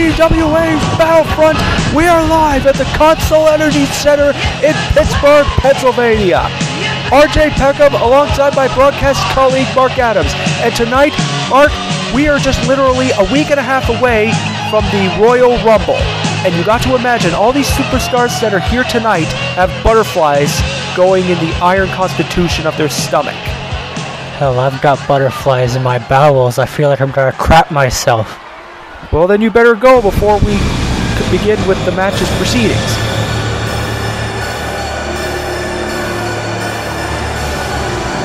TWA's Battlefront. We are live at the Console Energy Center in Pittsburgh, Pennsylvania. RJ Peckham alongside my broadcast colleague Mark Adams. And tonight, Mark, we are just literally a week and a half away from the Royal Rumble. And you got to imagine all these superstars that are here tonight have butterflies going in the iron constitution of their stomach. Hell, I've got butterflies in my bowels. I feel like I'm gonna crap myself. Well, then you better go before we begin with the match's proceedings.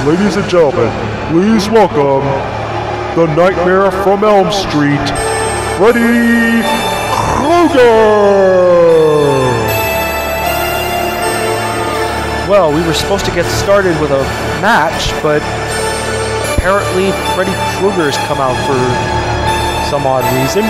Ladies and gentlemen, please welcome the Nightmare from Elm Street, Freddy Krueger! Well, we were supposed to get started with a match, but apparently Freddy Krueger has come out for some odd reason.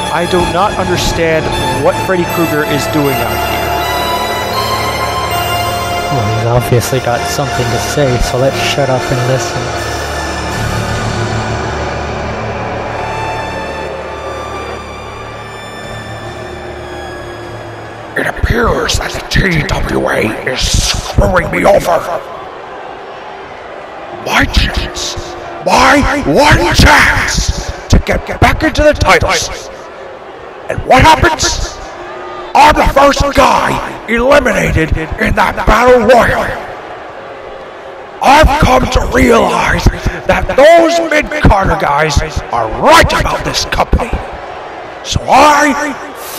I do not understand what Freddy Krueger is doing out here. Well, he's obviously got something to say, so let's shut up and listen. It appears that the TWA is screwing me over. My chance, my one chance to get back into the titles. And what happens? I'm the first guy eliminated in that battle royal. I've come to realize that those mid-Carter guys are right about this company. So I,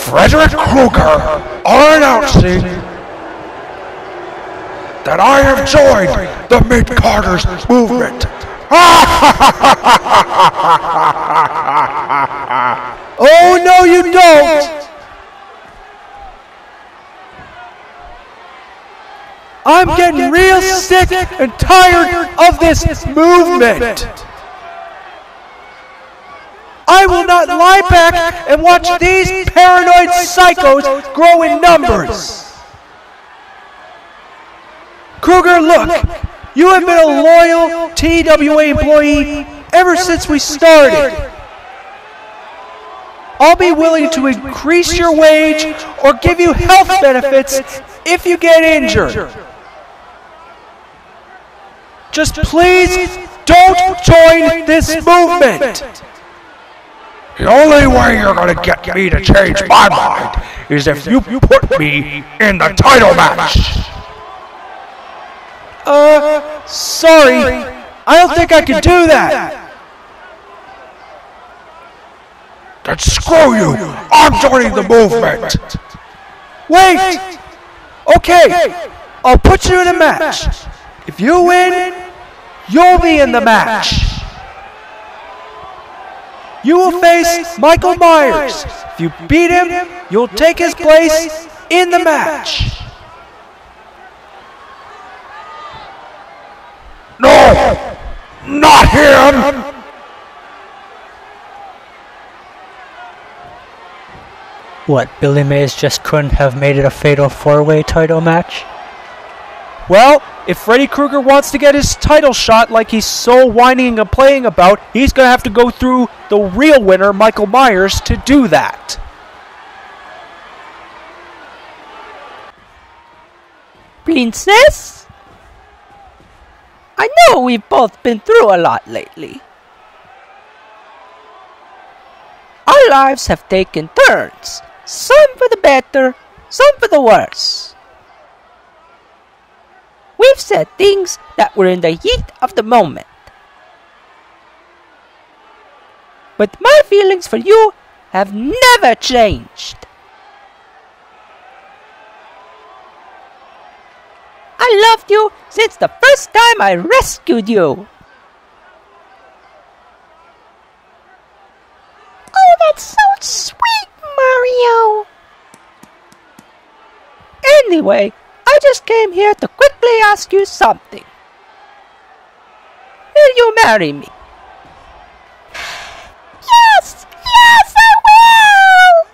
Freddy Krueger, are announcing that I have joined the mid-Carters movement. Oh, no, you don't! I'm getting real sick and tired of this movement. I will not lie back and watch these paranoid psychos grow in numbers. Krueger, look, you have been a loyal TWA employee ever since we started. I'll be willing to increase your wage or give you health benefits if you get injured. Just please don't join this movement. The only way you're gonna get me to change my mind is if you put me in the title match. Sorry. I don't think I can do that. Then screw you! I'm joining the movement! Wait! Okay, I'll put you in a match. If you win, you'll be in the match. You will face Michael Myers. If you beat him, you'll take his place in the match. No! Not him! What, Billy Mays just couldn't have made it a fatal four-way title match? Well, if Freddy Krueger wants to get his title shot like he's so whining and playing about, he's going to have to go through the real winner, Michael Myers, to do that. Princess? I know we've both been through a lot lately. Our lives have taken turns. Some for the better, some for the worse. We've said things that were in the heat of the moment. But my feelings for you have never changed. I loved you since the first time I rescued you. Oh, that's so sweet, Mario. Anyway, I just came here to quickly ask you something. Will you marry me? Yes! Yes, I will!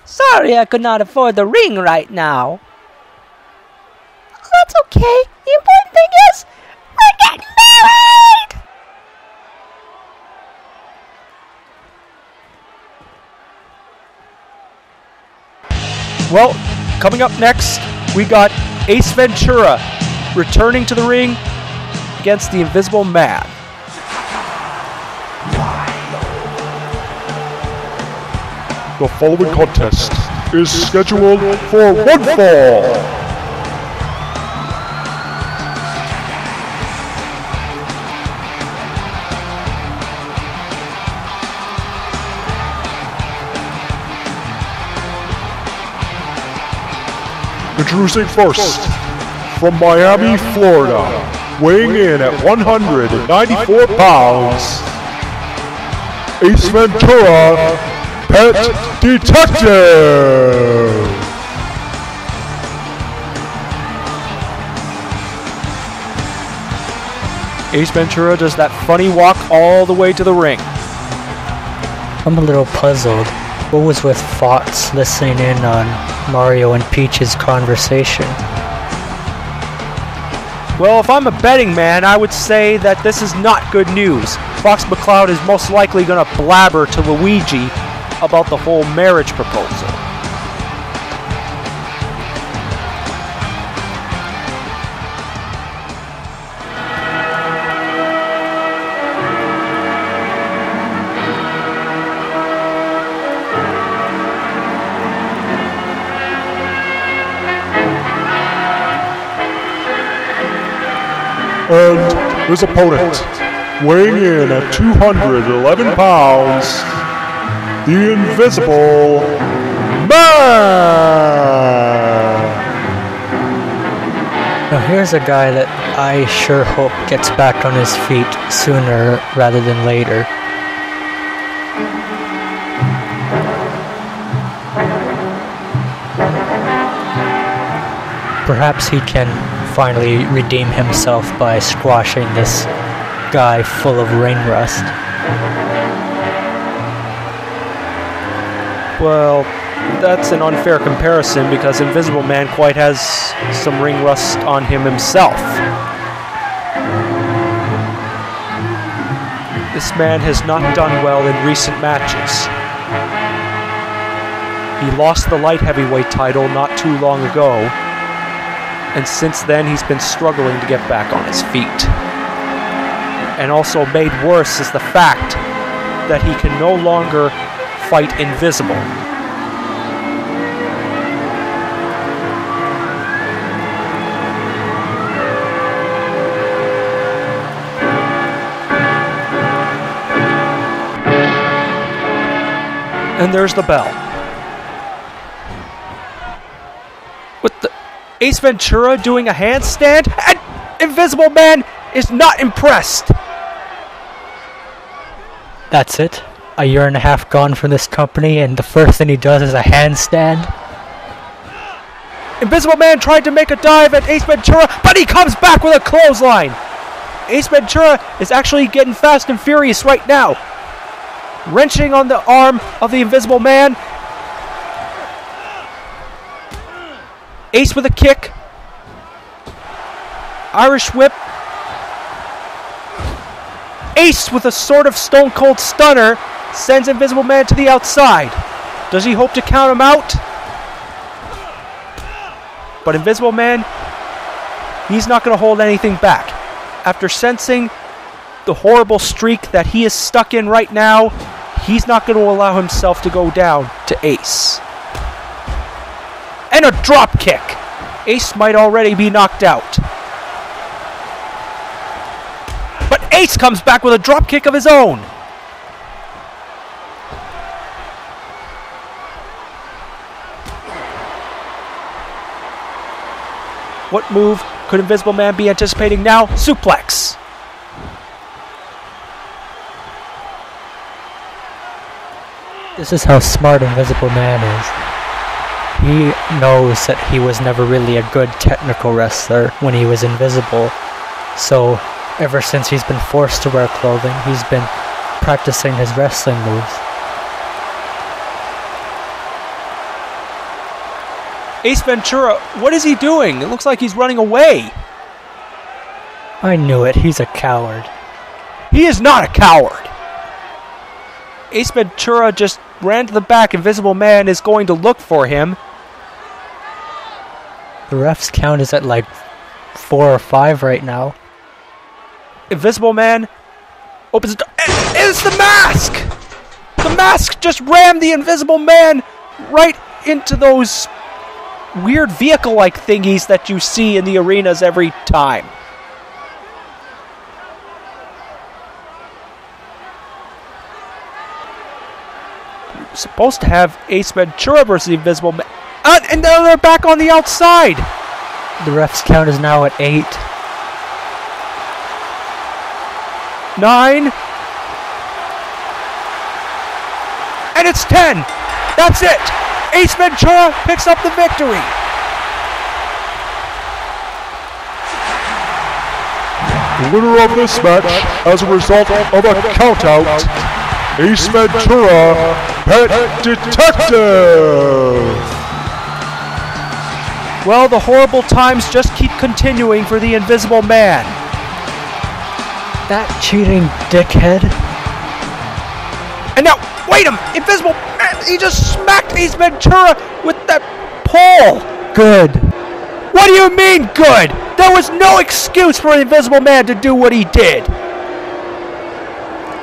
Sorry I could not afford the ring right now. That's okay. The important thing is, we're getting married! Well, coming up next, we got Ace Ventura returning to the ring against the Invisible Man. The following contest is scheduled for one fall. Introducing first, from Miami, Florida, weighing in at 194 pounds, Ace Ventura, Pet Detective! Ace Ventura does that funny walk all the way to the ring. I'm a little puzzled. What was with Fox listening in on Mario and Peach's conversation? Well, if I'm a betting man, I would say that this is not good news. Fox McCloud is most likely going to blabber to Luigi about the whole marriage proposal. And his opponent, weighing in at 211 pounds, the Invisible Man! Now here's a guy that I sure hope gets back on his feet sooner rather than later. Perhaps he can finally redeem himself by squashing this guy full of ring rust. Well, that's an unfair comparison because Invisible Man quite has some ring rust on him himself. This man has not done well in recent matches. He lost the light heavyweight title not too long ago, and since then he's been struggling to get back on his feet. And also made worse is the fact that he can no longer fight invisible. And there's the bell. With the Ace Ventura doing a handstand, and Invisible Man is not impressed. That's it. A year and a half gone from this company, and the first thing he does is a handstand. Invisible Man tried to make a dive at Ace Ventura, but he comes back with a clothesline. Ace Ventura is actually getting fast and furious right now. Wrenching on the arm of the Invisible Man. Ace with a kick. Irish whip. Ace with a sort of Stone Cold Stunner sends Invisible Man to the outside. Does he hope to count him out? But Invisible Man, he's not going to hold anything back. After sensing the horrible streak that he is stuck in right now, he's not going to allow himself to go down to Ace. And a drop kick. Ace might already be knocked out. But Ace comes back with a drop kick of his own. What move could Invisible Man be anticipating now? Suplex. This is how smart Invisible Man is. He knows that he was never really a good technical wrestler when he was invisible. So, ever since he's been forced to wear clothing, he's been practicing his wrestling moves. Ace Ventura, what is he doing? It looks like he's running away. I knew it, he's a coward. He is not a coward. Ace Ventura just ran to the back. Invisible Man is going to look for him. The ref's count is at like 4 or 5 right now. Invisible Man opens the door. It's the mask! The mask just rammed the Invisible Man right into those weird vehicle-like thingies that you see in the arenas every time. You're supposed to have Ace Ventura versus the Invisible Man. And now they're back on the outside! The ref's count is now at 8. 9. And it's 10. That's it. Ace Ventura picks up the victory. The winner of this match, as a result of a countout, Ace Ventura, Pet Detective. Well, the horrible times just keep continuing for the Invisible Man. That cheating dickhead. And now, wait a minute, Invisible Man, he just smacked Ace Ventura with that pole. Good. What do you mean, good? There was no excuse for the Invisible Man to do what he did.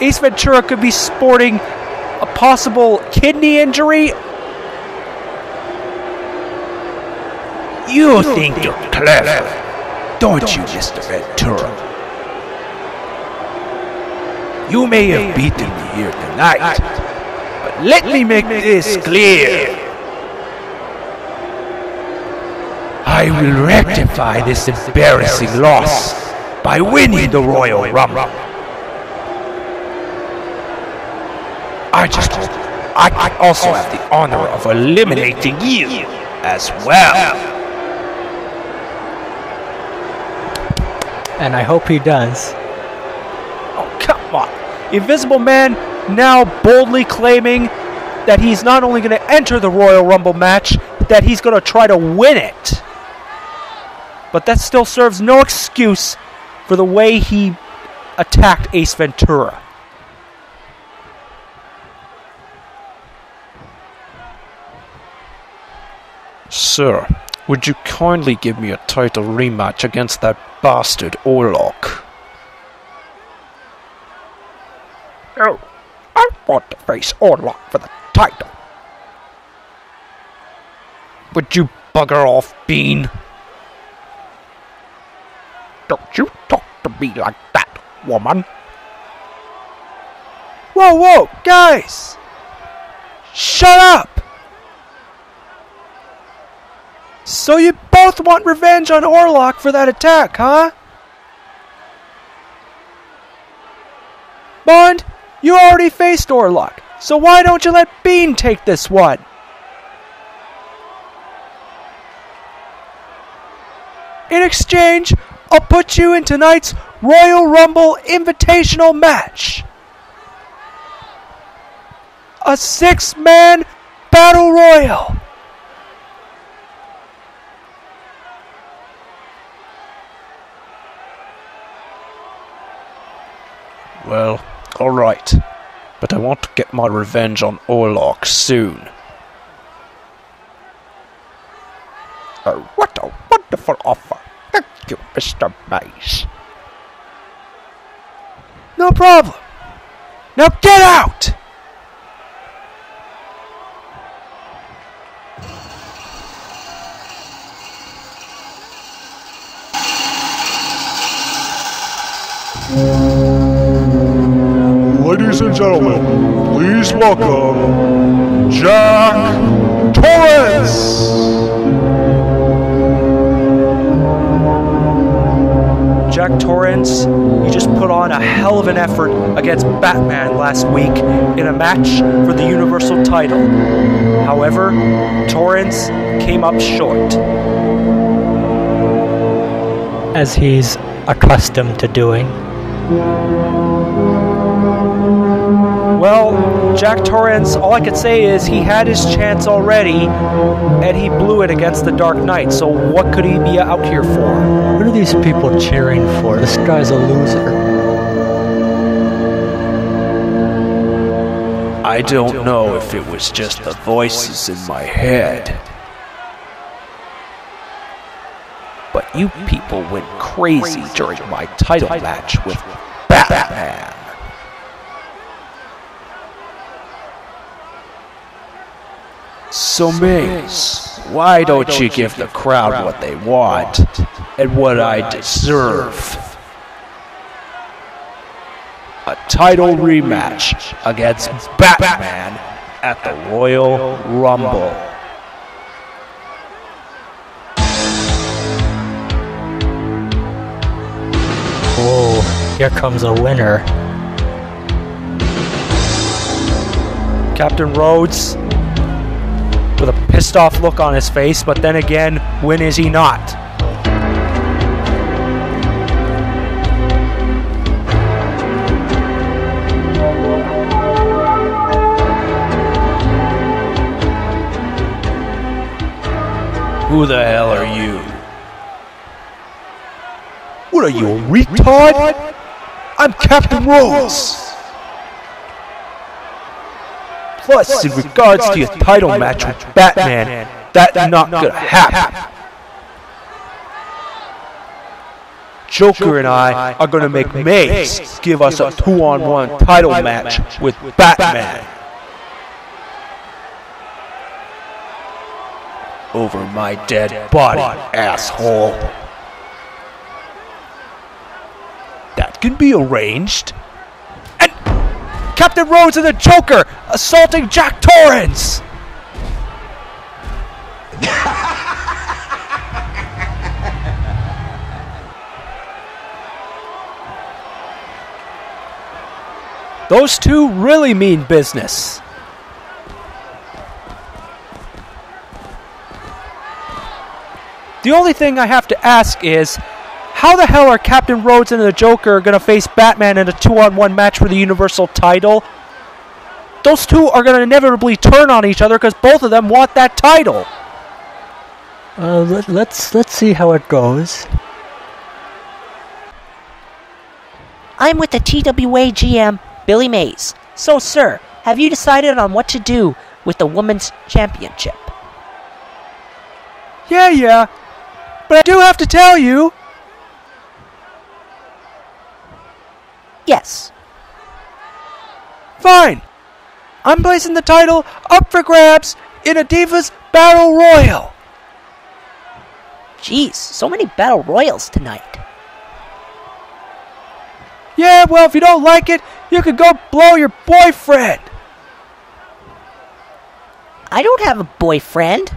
Ace Ventura could be sporting a possible kidney injury. You think you're clever, don't you, Mr. Ventura? You may have beaten me here tonight, but let me make this clear. I will rectify this embarrassing loss by winning the Royal Rumble. I just hope I also have the honor of eliminating you as well. And I hope he does. Oh, come on. Invisible Man now boldly claiming that he's not only going to enter the Royal Rumble match, that he's going to try to win it. But that still serves no excuse for the way he attacked Ace Ventura. Sir, would you kindly give me a title rematch against that bastard Orlok? Oh, I want to face Orlok for the title. Would you bugger off, Bean? Don't you talk to me like that, woman. Whoa, whoa, guys! Shut up! So you both want revenge on Orlok for that attack, huh? Bond, you already faced Orlok, so why don't you let Bean take this one? In exchange, I'll put you in tonight's Royal Rumble Invitational match. A 6-man Battle Royal. Well, alright. But I want to get my revenge on Orlok soon. Oh, what a wonderful offer. Thank you, Mr. Mace. No problem. Now get out! Ladies and gentlemen, please welcome Jack Torrance. Jack Torrance, you just put on a hell of an effort against Batman last week in a match for the Universal title. However, Torrance came up short. As he's accustomed to doing. Well, Jack Torrance, all I could say is he had his chance already, and he blew it against the Dark Knight, so what could he be out here for? What are these people cheering for? This guy's a loser. I don't know if it was just the voices in my head, but you people went crazy during my title match with Batman. So, Maze, why don't you give the crowd what they want and what I deserve? A title rematch against Batman at the Royal Rumble. Whoa, here comes a winner. Captain Rhodes, with a pissed off look on his face, but then again, when is he not? Who the hell are you? What are you, a retard? I'm Captain Rhodes. Plus, in regards to your title match with Batman, that's not gonna happen. Joker and I are gonna make Maze give us a 2-on-1 title match with Batman. Over my dead body, asshole. That can be arranged. And Captain Rhodes and the Joker assaulting Jack Torrance! Those two really mean business. The only thing I have to ask is, how the hell are Captain Rhodes and the Joker going to face Batman in a 2-on-1 match for the Universal title? Those two are going to inevitably turn on each other because both of them want that title. Let's see how it goes. I'm with the TWA GM, Billy Mays. So, sir, have you decided on what to do with the Women's Championship? Yeah. But I do have to tell you. Yes. Fine. I'm placing the title up for grabs in a Divas Battle Royal. Jeez, so many Battle Royals tonight. Yeah, well, if you don't like it, you could go blow your boyfriend. I don't have a boyfriend.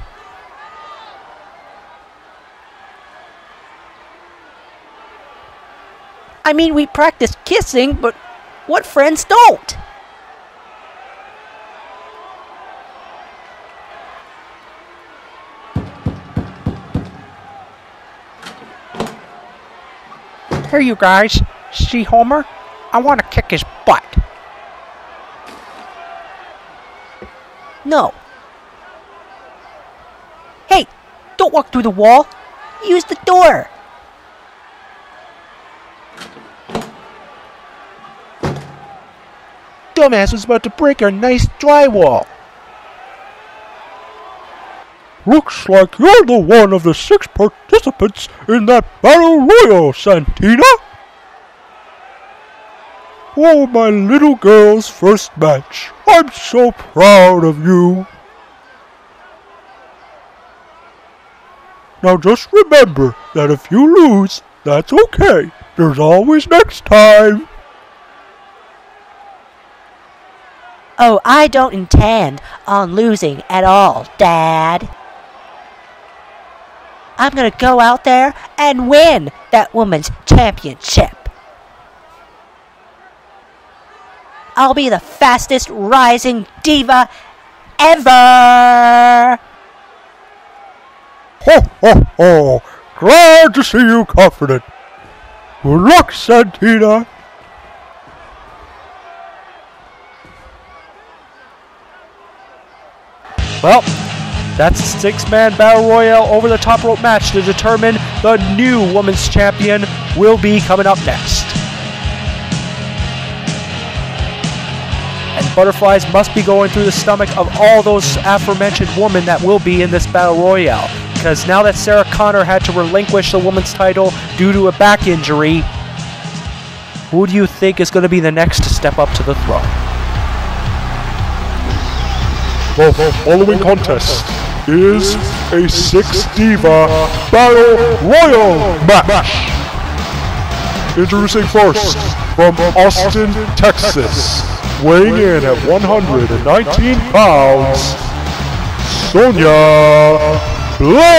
I mean, we practice kissing, but what friends don't? Hey, you guys. See Homer? I want to kick his butt. No. Hey, don't walk through the wall. Use the door. Dumbass was about to break our nice drywall. Looks like you're the one of the 6 participants in that Battle Royal, Santina. Oh, my little girl's first match. I'm so proud of you. Now just remember that if you lose, that's okay. There's always next time. Oh, I don't intend on losing at all, Dad. I'm gonna go out there and win that women's championship. I'll be the fastest rising diva ever! Ho, ho, ho! Glad to see you confident. Good luck, Santina. Well, that's a 6-man battle royale over the top rope match to determine the new women's champion will be coming up next. And butterflies must be going through the stomach of all those aforementioned women that will be in this battle royale. Because now that Sarah Connor had to relinquish the women's title due to a back injury, who do you think is going to be the next to step up to the throne? The following contest is a 6-diva battle royal match. Introducing first, from Austin, Texas, weighing in at 119 pounds, Sonya Blade.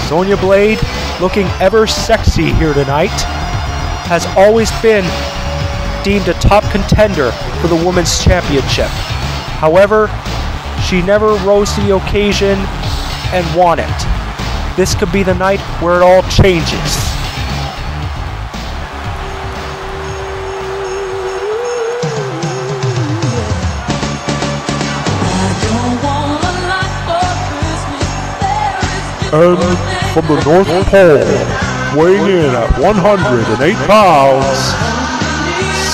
Sonya Blade, looking ever sexy here tonight, has always been deemed a top contender for the women's championship. However, she never rose to the occasion and won it. This could be the night where it all changes. And from the North Pole, weighing in at 108 pounds,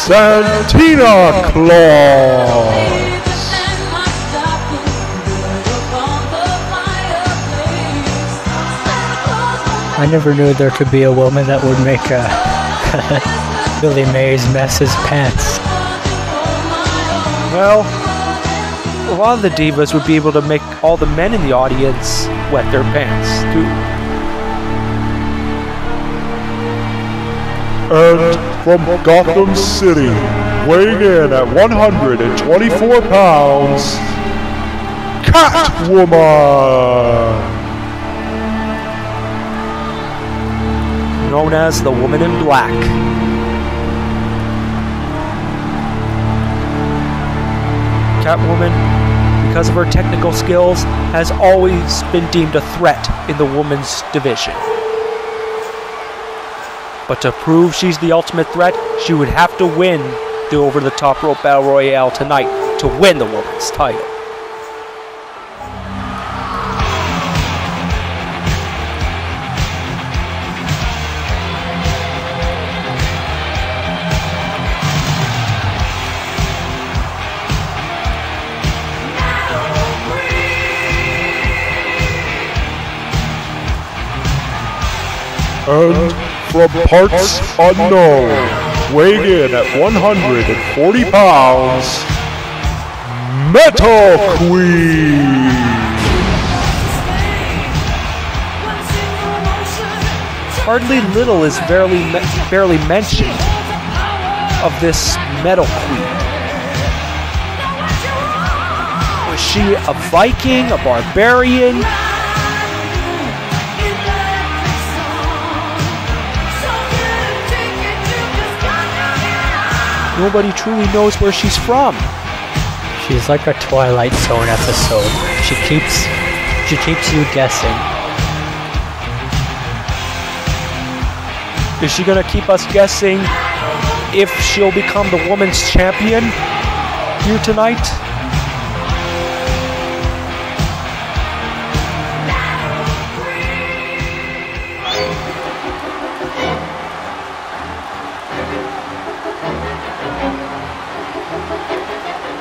Santina Claus. I never knew there could be a woman that would make Billy Mays mess his pants. Well, a lot of the divas would be able to make all the men in the audience wet their pants, too. And from Gotham City, weighing in at 124 pounds, Catwoman! Known as the Woman in Black. Catwoman, because of her technical skills, has always been deemed a threat in the women's division. But to prove she's the ultimate threat, she would have to win the over-the-top rope battle royale tonight to win the women's title. And from parts unknown, weighing in at 140 pounds, Metal Queen! Hardly little is barely mentioned of this Metal Queen. Was she a Viking, a barbarian? Nobody truly knows where she's from. She's like a Twilight Zone episode. She keeps you guessing. Is she gonna keep us guessing if she'll become the women's champion here tonight?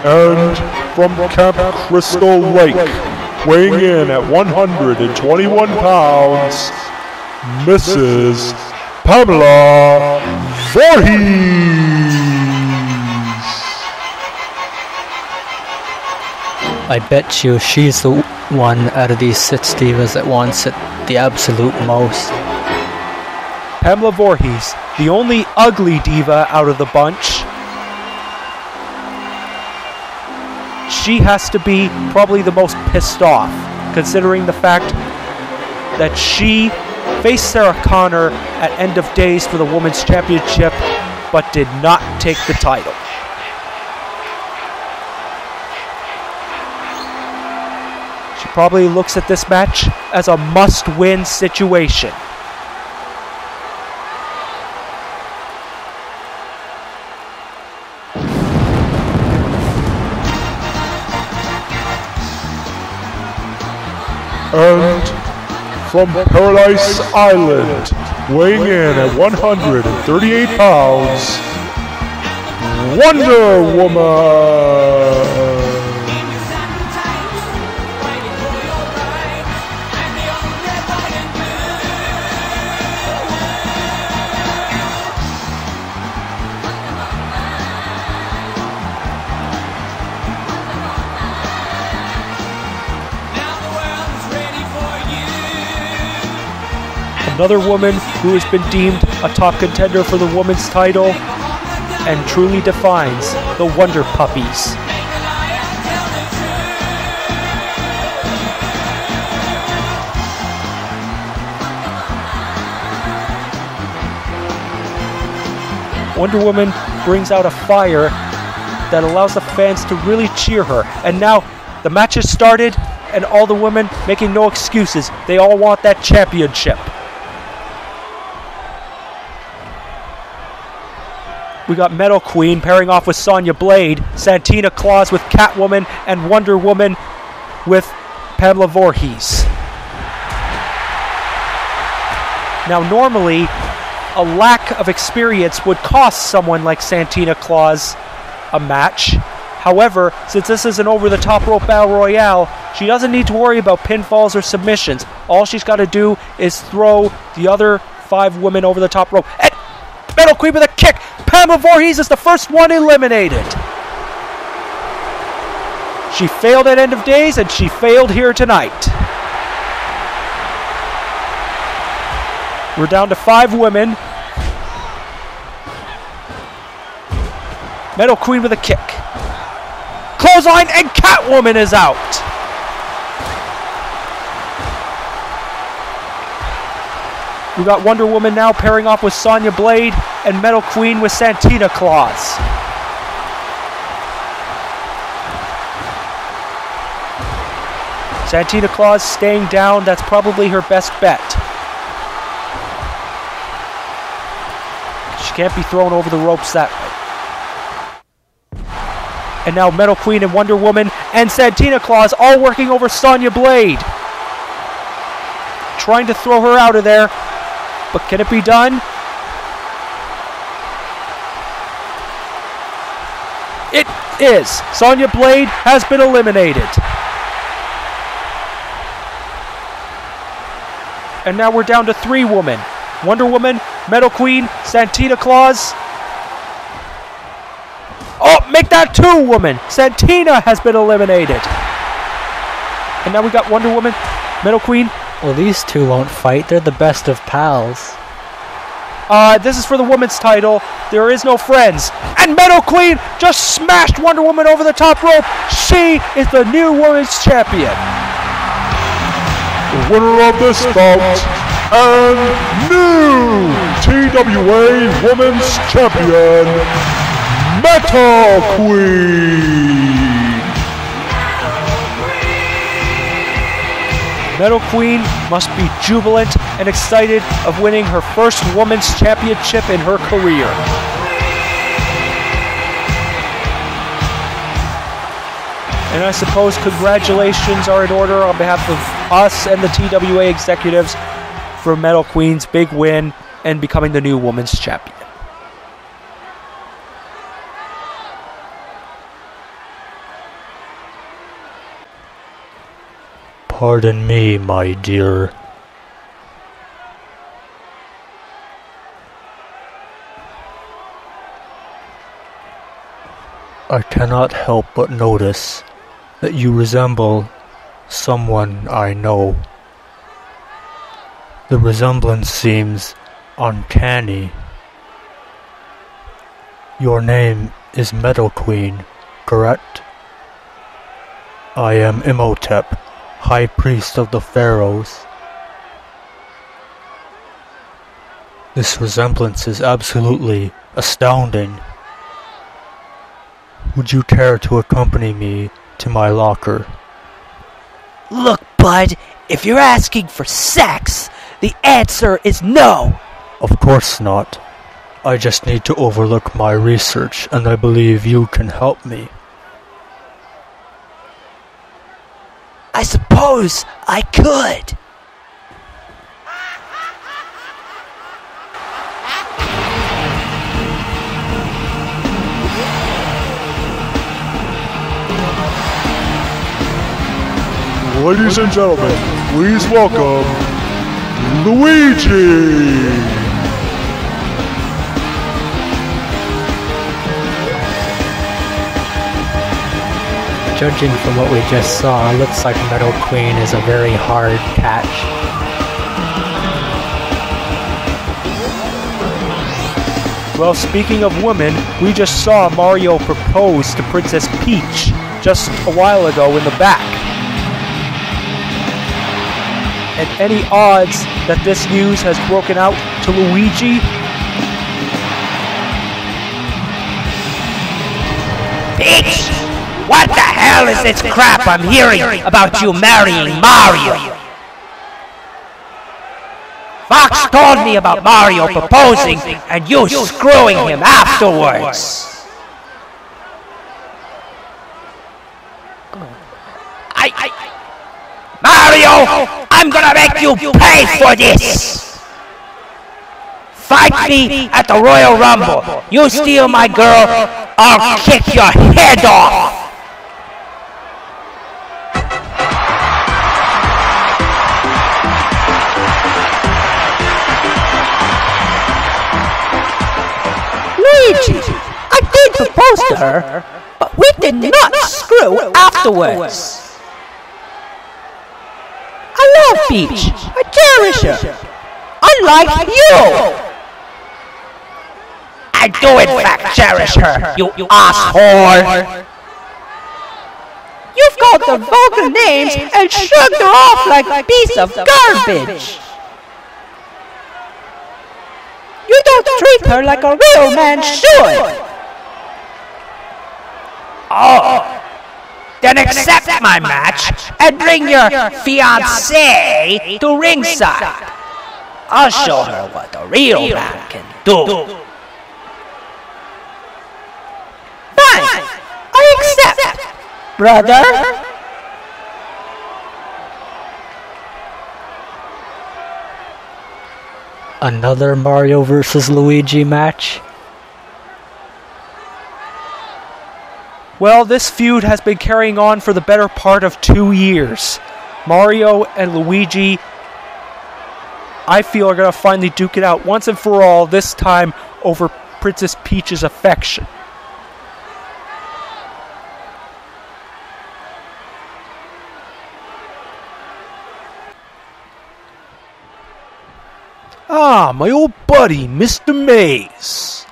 And from Camp Crystal Lake, weighing in at 121 pounds, Mrs. Pamela Voorhees. I bet you she's the one out of these 6 divas that wants it the absolute most. Pamela Voorhees, the only ugly diva out of the bunch. she has to be probably the most pissed off, considering the fact that she faced Sarah Connor at End of Days for the Women's Championship, but did not take the title. She probably looks at this match as a must-win situation. And from Paradise Island, weighing in at 138 pounds, Wonder Woman! Another woman who has been deemed a top contender for the women's title and truly defines the Wonder Puppies. Wonder Woman brings out a fire that allows the fans to really cheer her. And now the match has started, and all the women making no excuses. They all want that championship. We got Metal Queen pairing off with Sonya Blade, Santina Claus with Catwoman, and Wonder Woman with Pamela Voorhees. Now normally, a lack of experience would cost someone like Santina Claus a match. However, since this is an over-the-top rope battle royale, she doesn't need to worry about pinfalls or submissions. All she's got to do is throw the other 5 women over the top rope. And Metal Queen with a kick! Pamela Voorhees is the first one eliminated. She failed at End of Days, and she failed here tonight. We're down to 5 women. Metal Queen with a kick. Clothesline, and Catwoman is out. We got Wonder Woman now pairing off with Sonya Blade, and Metal Queen with Santina Claus. Santina Claus staying down, that's probably her best bet. She can't be thrown over the ropes that way. And now Metal Queen and Wonder Woman and Santina Claus all working over Sonya Blade. Trying to throw her out of there, but can it be done? It is. Sonya Blade has been eliminated. And now we're down to 3 women. Wonder Woman, Metal Queen, Santina Claus. Oh, make that 2 women. Santina has been eliminated. And now we got Wonder Woman, Metal Queen. Well, these 2 won't fight. They're the best of pals. This is for the women's title. There is no friends. And Metal Queen just smashed Wonder Woman over the top rope. She is the new women's champion. The winner of this bout and new TWA Women's Champion, Metal Queen. Metal Queen must be jubilant and excited of winning her first women's championship in her career. And I suppose congratulations are in order on behalf of us and the TWA executives for Metal Queen's big win and becoming the new women's champion. Pardon me, my dear. I cannot help but notice that you resemble someone I know. The resemblance seems uncanny. Your name is Metal Queen, correct? I am Imhotep, High Priest of the Pharaohs. This resemblance is absolutely astounding. Would you care to accompany me to my locker? Look, bud, if you're asking for sex, the answer is no. Of course not. I just need to overlook my research, and I believe you can help me. I suppose I could. Ladies and gentlemen, please welcome Luigi! Judging from what we just saw, it looks like Metal Queen is a very hard catch. Well, speaking of women, we just saw Mario propose to Princess Peach just a while ago in the back. And any odds that this news has broken out to Luigi? Peach! What the hell is this crap I'm hearing about you marrying Mario? Fox told me about Mario proposing and you screwing him afterwards. Mario, I'm gonna make you pay for this! Fight me at the Royal Rumble. You steal my girl, I'll kick your head off! Luigi, I did propose to her, but we did not screw afterwards. I love Peach. I cherish her. Unlike you. I do in fact cherish her, you asshole. You've called her vulgar names and shrugged her off like a piece of garbage. You don't treat her like a real man should. Oh. Then accept my match and bring your fiancée to ringside. I'll show her what a real man can do. Fine, I accept, brother. Another Mario vs. Luigi match? Well, this feud has been carrying on for the better part of 2 years. Mario and Luigi, I feel, are going to finally duke it out once and for all, this time over Princess Peach's affection. Ah, my old buddy, Mr. Maze.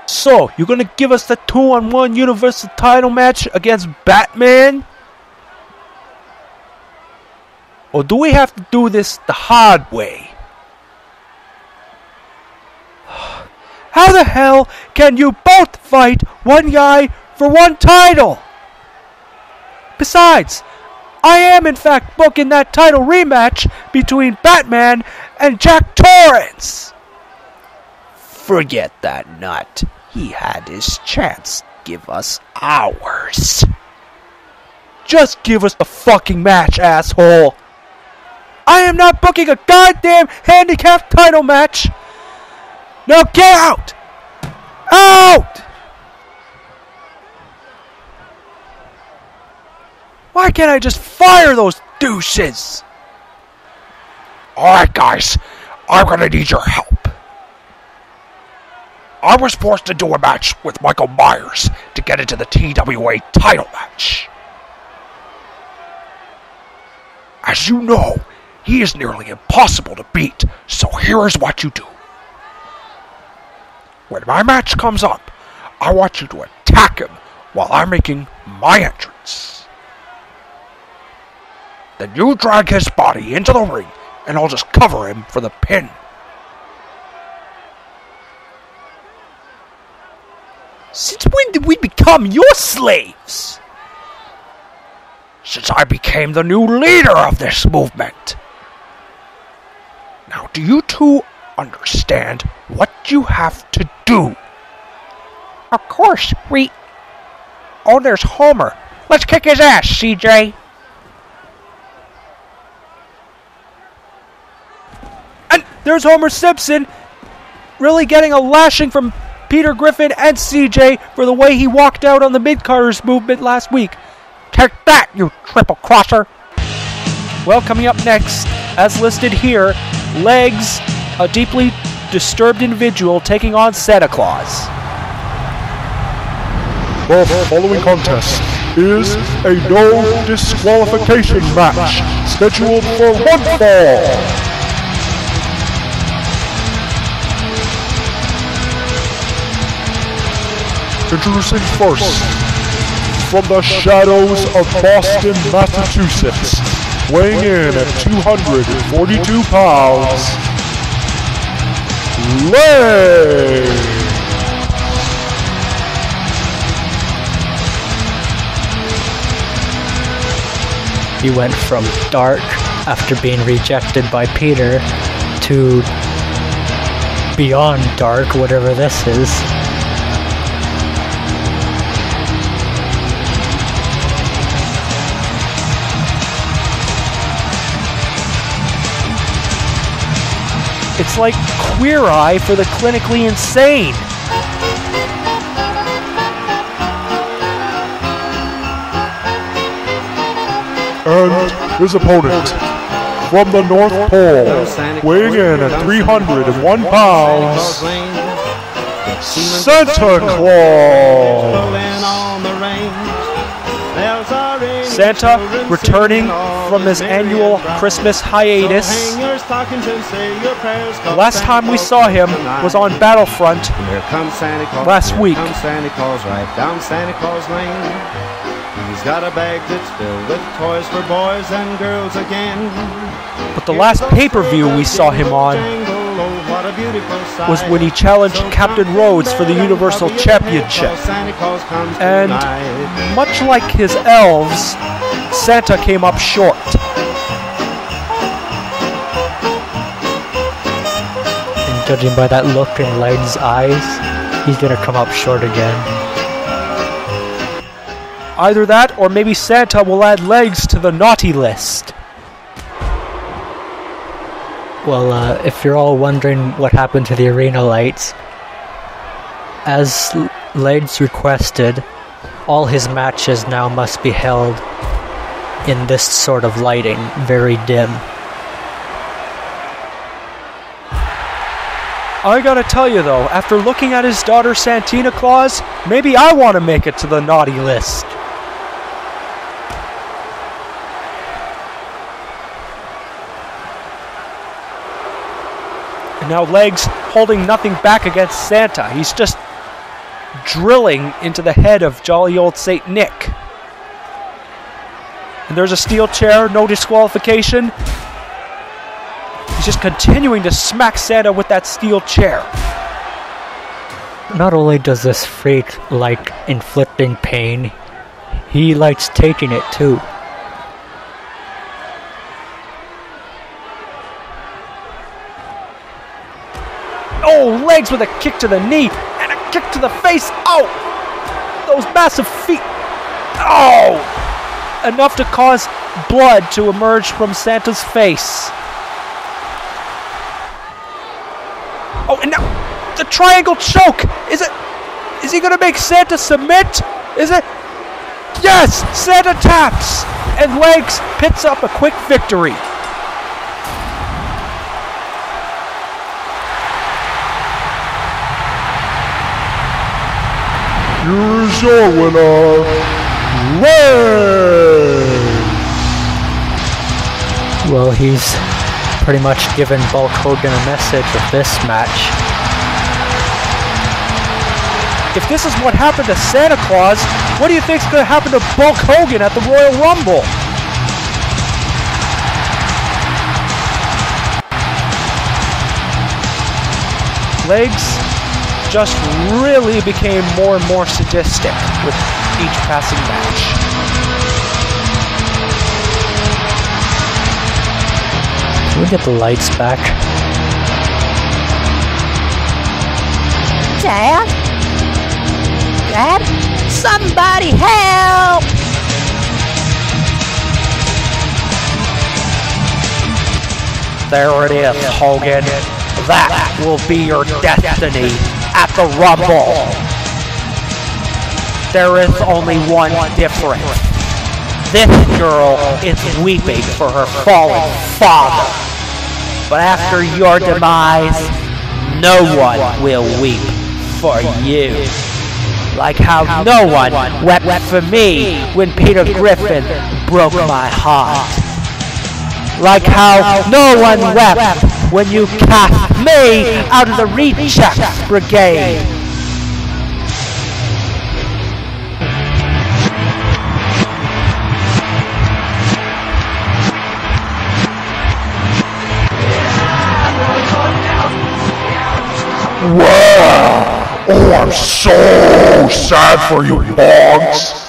So, you're gonna give us the 2-on-1 Universal title match against Batman? Or do we have to do this the hard way? How the hell can you both fight one guy for one title? Besides, I am in fact booking that title rematch between Batman and Jack Torrance. Forget that nut. He had his chance. Give us ours. Just give us the fucking match, asshole. I am not booking a goddamn handicap title match. Now get out! Out! Why can't I just fire those douches? Alright guys, I'm gonna need your help. I was forced to do a match with Michael Myers to get into the TWA title match. As you know, he is nearly impossible to beat, so here is what you do. When my match comes up, I want you to attack him while I'm making my entrance. Then you drag his body into the ring, and I'll just cover him for the pin. Since when did we become your slaves? Since I became the new leader of this movement. Now, do you two understand what you have to do? Of course, Oh, there's Homer. Let's kick his ass, CJ. And there's Homer Simpson, really getting a lashing from Peter Griffin and CJ for the way he walked out on the mid-carders movement last week. Take that, you triple crosser. Well, coming up next, as listed here, Legs, a deeply disturbed individual taking on Santa Claus. The following contest is a no disqualification match scheduled for one fall. Introducing first, from the shadows of Boston, Massachusetts, weighing in at 242 pounds, Legs! He went from dark after being rejected by Peter to beyond dark, whatever this is. It's like Queer Eye for the clinically insane. And his opponent, from the North Pole, weighing in at 301 pounds, Santa Claus! Santa returning from his annual Christmas hiatus. Last time we saw him was on Battlefront last week. He's got a bag that's filled with toys for boys and girls again. But the last pay-per-view we saw him on was when he challenged Captain Rhodes for the Universal Championship. And much like his elves, Santa came up short. And judging by that look in Leg's eyes, he's gonna come up short again. Either that, or maybe Santa will add Legs to the naughty list. Well, if you're all wondering what happened to the arena lights, as Legs requested, all his matches now must be held in this sort of lighting, very dim. I gotta tell you though, after looking at his daughter Santina Claus, maybe I want to make it to the naughty list. And now Legs holding nothing back against Santa. He's just drilling into the head of jolly old Saint Nick. And there's a steel chair, no disqualification. He's just continuing to smack Santa with that steel chair. Not only does this freak like inflicting pain, he likes taking it too. Oh, Legs with a kick to the knee and a kick to the face. Oh, those massive feet. Oh, enough to cause blood to emerge from Santa's face. Oh, and now the triangle choke. Is he gonna make Santa submit? Is it? Yes, Santa taps and Legs picks up a quick victory. Here's your winner, Legs! Well, he's pretty much given Bulk Hogan a message with this match. If this is what happened to Santa Claus, what do you think's going to happen to Bulk Hogan at the Royal Rumble? Legs just really became more and more sadistic with each passing match. Can we get the lights back? Dad? Dad? Somebody help! There it is, Hogan. That will be your destiny at the Rumble. There is only one difference. This girl is weeping for her fallen father. But after your demise, no one will weep for you. Like how no one wept for me when Peter Griffin broke my heart. Like how no one wept when you cast me out of the Rejects Brigade. Wow! Oh, I'm so sad for you, Boggs.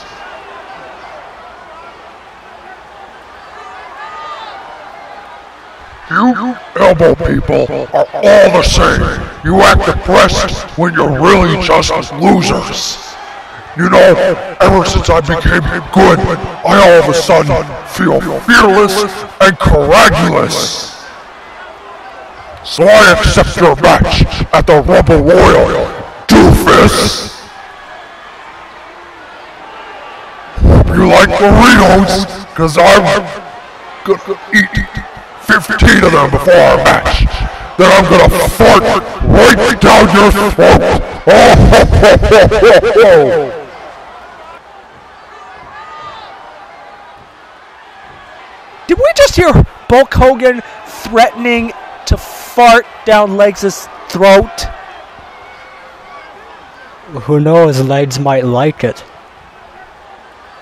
You elbow people are all the same. You act depressed when you're really just losers. You know, ever since I became good, I all of a sudden feel fearless and courageous. So I accept your match at the Rumble Royal, doofus! Hope you like burritos, cause I'm gonna eat 15 of them before our match. Then I'm gonna fart right down your throat! Oh, ho, ho, ho, ho, ho. Did we just hear Bulk Hogan threatening to fart down Legs' throat? Who knows, Legs might like it.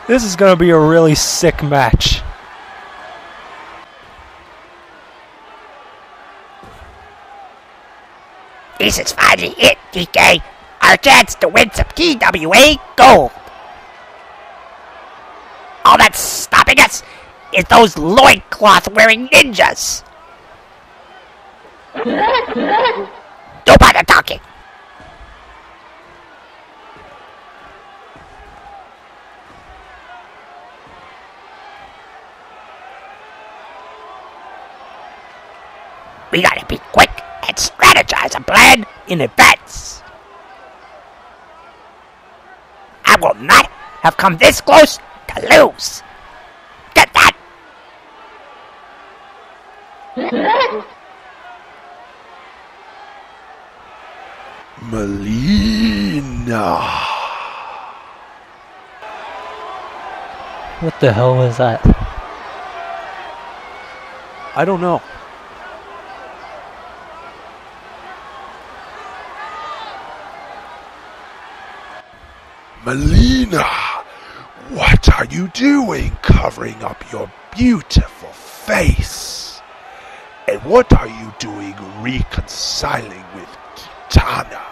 This is going to be a really sick match. This is finally it, DK. Our chance to win some TWA gold. All that's stopping us is those loincloth-wearing ninjas. Don't bother talking. We gotta be quick and strategize a plan in advance. I will not have come this close to lose. Get that? Melina. What the hell was that? I don't know. Melina, what are you doing covering up your beautiful face? And what are you doing reconciling with Kitana?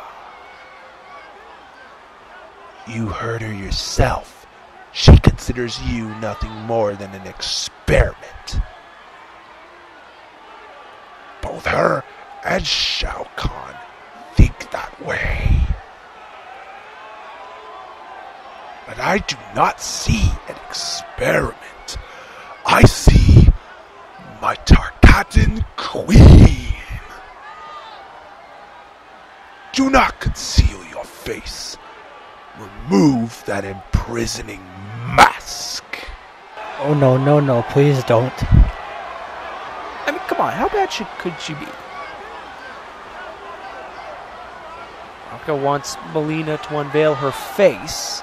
You heard her yourself. She considers you nothing more than an experiment. Both her and Shao Kahn think that way. But I do not see an experiment. I see my Tarkatan Queen. Do not conceal your face. Remove that imprisoning mask. Oh no, no, no, please don't. I mean, come on, how bad could she be? Aka wants Melina to unveil her face.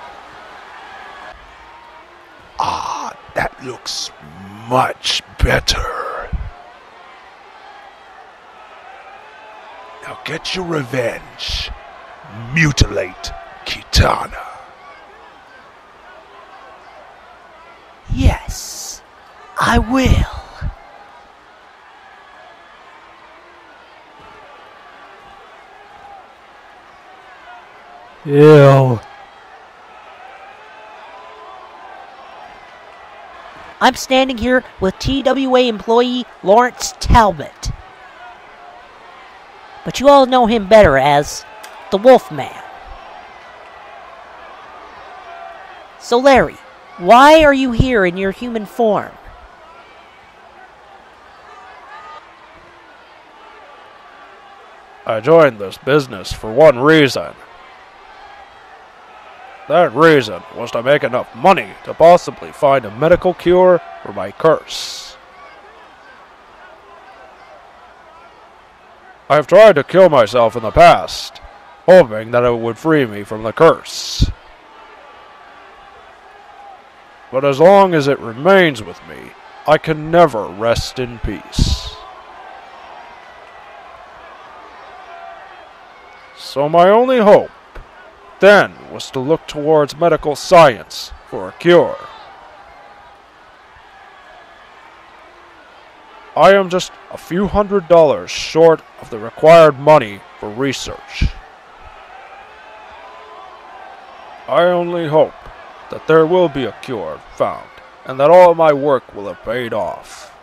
Ah, that looks much better. Now get your revenge. Mutilate Kitana. Yes, I will. Ew. I'm standing here with TWA employee Lawrence Talbot. But you all know him better as the Wolfman. So Larry, why are you here in your human form? I joined this business for one reason. That reason was to make enough money to possibly find a medical cure for my curse. I have tried to kill myself in the past, hoping that it would free me from the curse. But as long as it remains with me, I can never rest in peace. So my only hope then was to look towards medical science for a cure. I am just a few $100s short of the required money for research. I only hope that there will be a cure found, and that all my work will have paid off.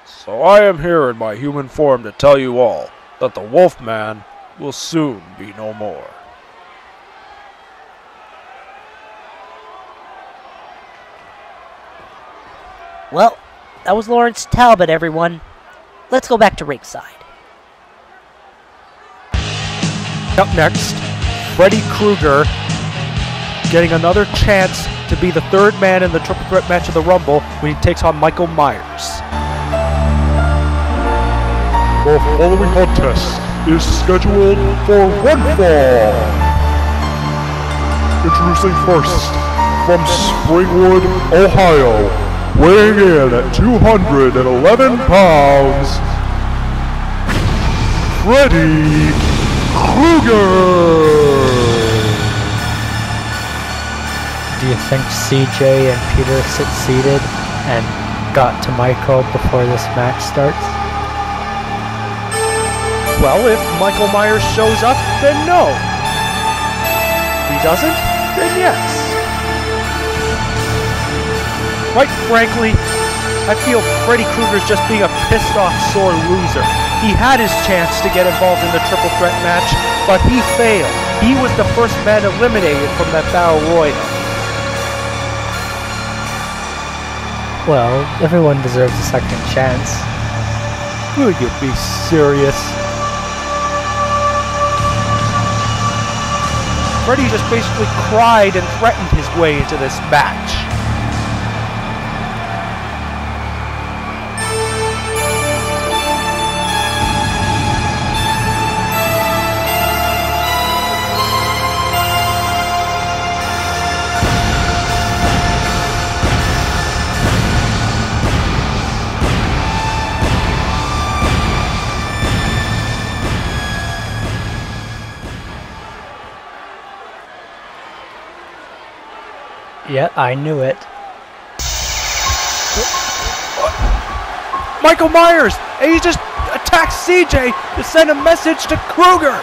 So I am here in my human form to tell you all that the Wolfman will soon be no more. Well, that was Lawrence Talbot, everyone. Let's go back to ringside. Up next, Freddy Krueger getting another chance to be the third man in the triple threat match of the Rumble when he takes on Michael Myers. The following contest is scheduled for one fall. Introducing first, from Springwood, Ohio, weighing in at 211 pounds, Freddy Krueger. Do you think CJ and Peter succeeded and got to Michael before this match starts? Well, if Michael Myers shows up, then no. If he doesn't, then yes. Quite frankly, I feel Freddy Krueger's just being a pissed off sore loser. He had his chance to get involved in the triple threat match, but he failed. He was the first man eliminated from that battle royal. Well, everyone deserves a second chance. Will you be serious? Freddy just basically cried and threatened his way into this match. Yeah, I knew it. Michael Myers! And he just attacked CJ to send a message to Krueger!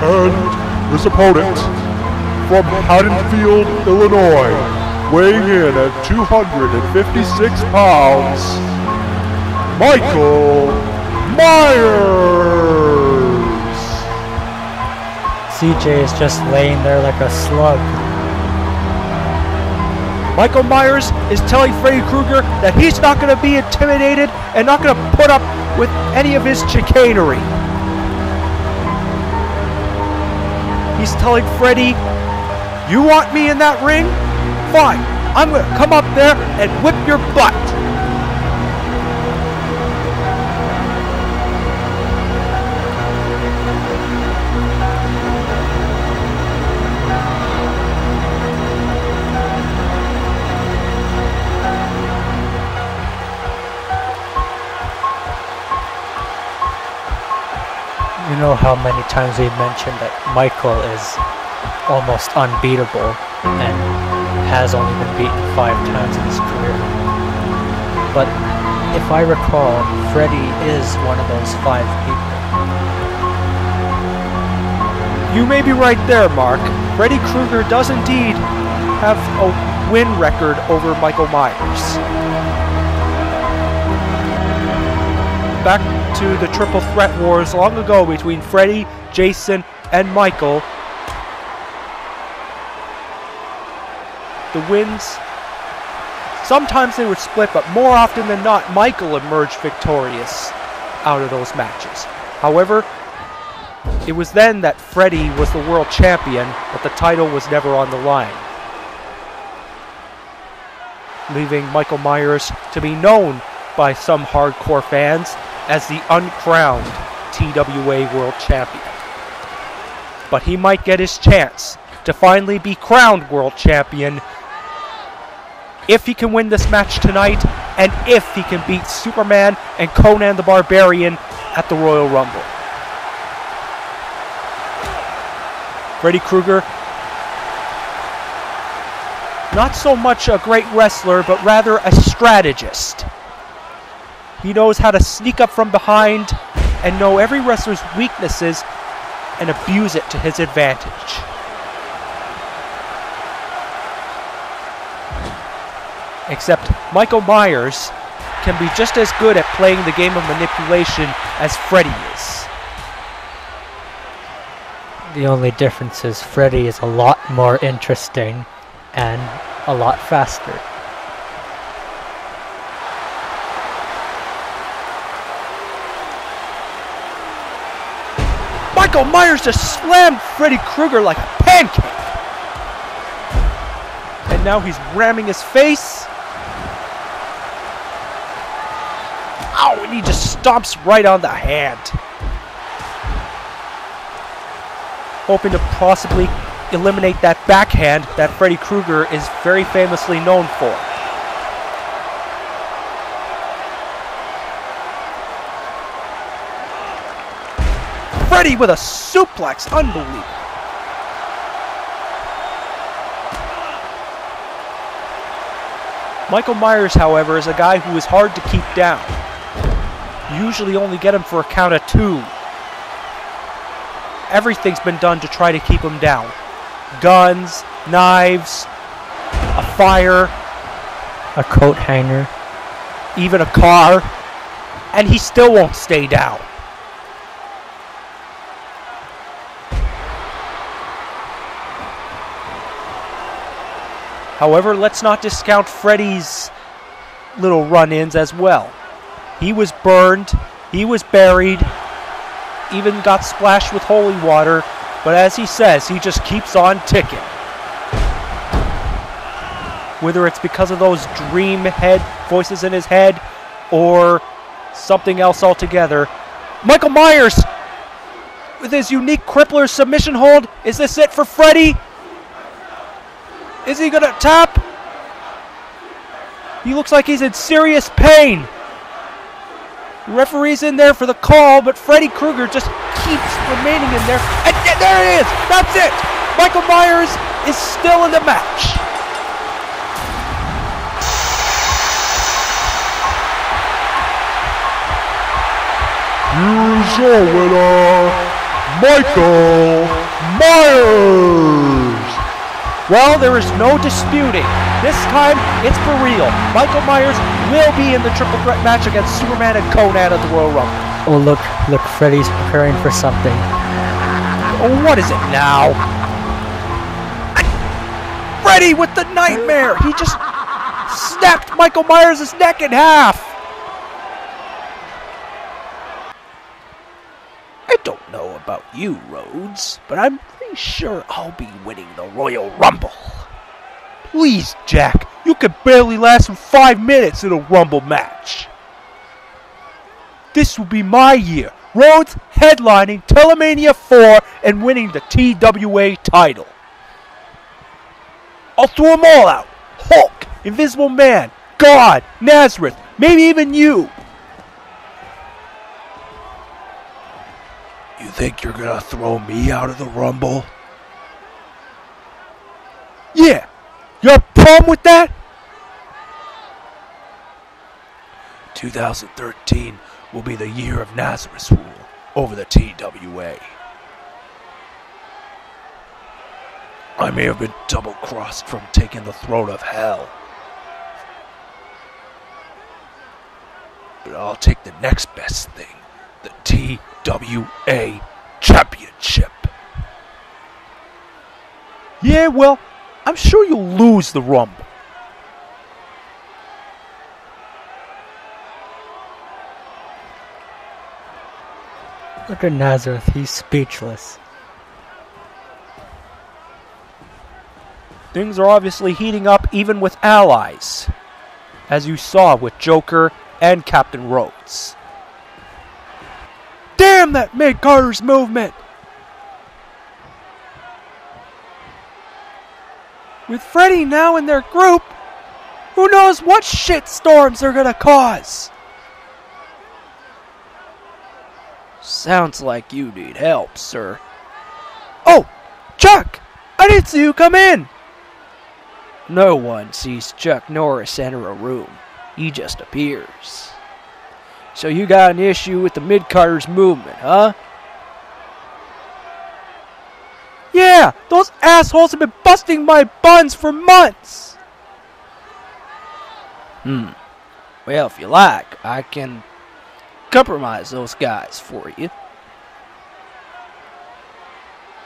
And his opponent, from Haddonfield, Illinois, weighing in at 256 pounds, Michael Myers! CJ is just laying there like a slug. Michael Myers is telling Freddy Krueger that he's not going to be intimidated and not going to put up with any of his chicanery. He's telling Freddy, you want me in that ring? Fine, I'm going to come up there and whip your butt. know how many times we've mentioned that Michael is almost unbeatable and has only been beaten 5 times in his career. But if I recall, Freddy is one of those 5 people. You may be right there, Mark. Freddy Krueger does indeed have a win record over Michael Myers. Back to the triple threat wars long ago between Freddy, Jason, and Michael. The wins, sometimes they were split, but more often than not, Michael emerged victorious out of those matches. However, it was then that Freddy was the world champion, but the title was never on the line, leaving Michael Myers to be known by some hardcore fans as the uncrowned TWA World Champion. But he might get his chance to finally be crowned World Champion if he can win this match tonight, and if he can beat Superman and Conan the Barbarian at the Royal Rumble. Freddy Krueger, not so much a great wrestler, but rather a strategist. He knows how to sneak up from behind and know every wrestler's weaknesses and abuse it to his advantage. Except Michael Myers can be just as good at playing the game of manipulation as Freddy is. The only difference is Freddy is a lot more interesting and a lot faster. Michael Myers just slammed Freddy Krueger like a pancake. And now he's ramming his face. Ow, and he just stomps right on the hand. Hoping to possibly eliminate that backhand that Freddy Krueger is very famously known for. Freddy with a suplex, unbelievable. Michael Myers, however, is a guy who is hard to keep down. You usually only get him for a count of 2. Everything's been done to try to keep him down. Guns, knives, a fire, a coat hanger, even a car, and he still won't stay down. However, let's not discount Freddy's little run-ins as well. He was burned, he was buried, even got splashed with holy water, but as he says, he just keeps on ticking. Whether it's because of those dream head voices in his head or something else altogether. Michael Myers with his unique crippler submission hold. Is this it for Freddy? Is he gonna tap? He looks like he's in serious pain. The referee's in there for the call, but Freddy Krueger just keeps remaining in there. And there it is! That's it! Michael Myers is still in the match. Here is your winner, Michael Myers! Well, there is no disputing. This time, it's for real. Michael Myers will be in the triple threat match against Superman and Conan at the Royal Rumble. Oh, look, Freddy's preparing for something. Oh, what is it now? Freddy with the nightmare! He just snapped Michael Myers' neck in half! I don't know about you, Rhodes, but I'm pretty sure I'll be winning the Royal Rumble. Please, Jack, you could barely last 5 minutes in a Rumble match. This will be my year. Rhodes headlining Telemania 4 and winning the TWA title. I'll throw them all out. Hulk, Invisible Man, God, Nazareth, maybe even you. You think you're gonna throw me out of the Rumble? Yeah! You have a problem with that? 2013 will be the year of Nazareth's rule over the TWA. I may have been double-crossed from taking the throne of hell, but I'll take the next best thing, the TWA Championship. Yeah, well, I'm sure you'll lose the Rumble. Look at Nazareth, he's speechless. Things are obviously heating up even with allies, as you saw with Joker and Captain Rhodes. Damn that Meg Carter's movement! With Freddy now in their group, who knows what shitstorms they're gonna cause? Sounds like you need help, sir. Oh, Chuck! I didn't see you come in! No one sees Chuck Norris enter a room. He just appears. So you got an issue with the Mid-Carters movement, huh? Yeah, those assholes have been busting my buns for months! Well, if you like, I can compromise those guys for you.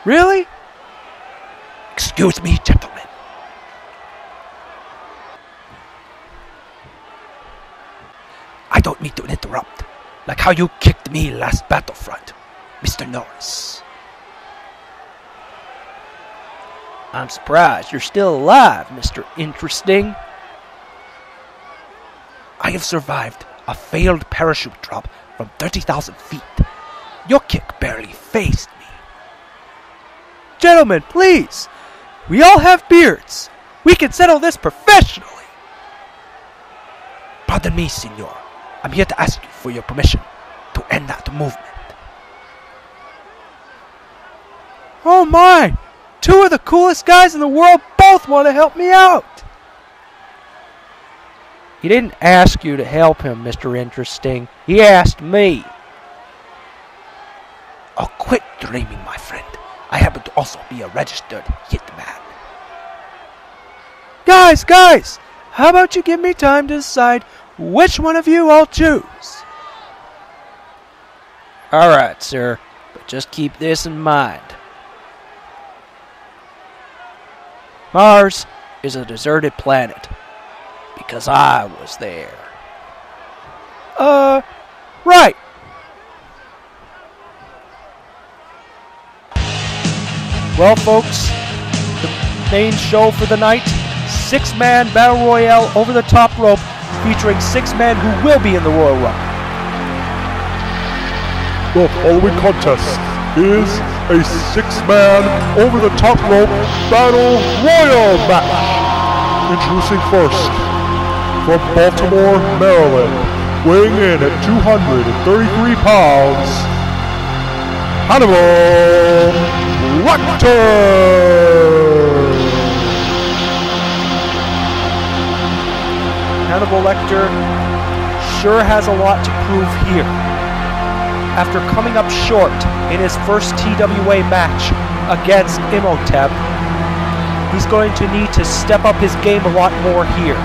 Really? Excuse me, gentlemen. I don't mean to interrupt, like how you kicked me last Battlefront, Mr. Norris. I'm surprised you're still alive, Mr. Interesting. I have survived a failed parachute drop from 30,000 feet. Your kick barely phased me. Gentlemen, please! We all have beards. We can settle this professionally. Pardon me, senor. I'm here to ask you for your permission to end that movement. Oh my! Two of the coolest guys in the world both want to help me out! He didn't ask you to help him, Mr. Interesting. He asked me. Oh, quit dreaming, my friend. I happen to also be a registered hitman. Guys! How about you give me time to decide which one of you I'll choose? Alright, sir. But just keep this in mind. Mars is a deserted planet. Because I was there. Right. Well, folks, the main show for the night, 6-man Battle Royale over the top rope, featuring 6 men who will be in the Royal Rumble. The following contest is a 6-man over the top rope battle royal match. Introducing first, from Baltimore, Maryland, weighing in at 233 pounds, Hannibal Lecter! Hannibal Lecter sure has a lot to prove here. After coming up short in his first TWA match against Imhotep, he's going to need to step up his game a lot more here.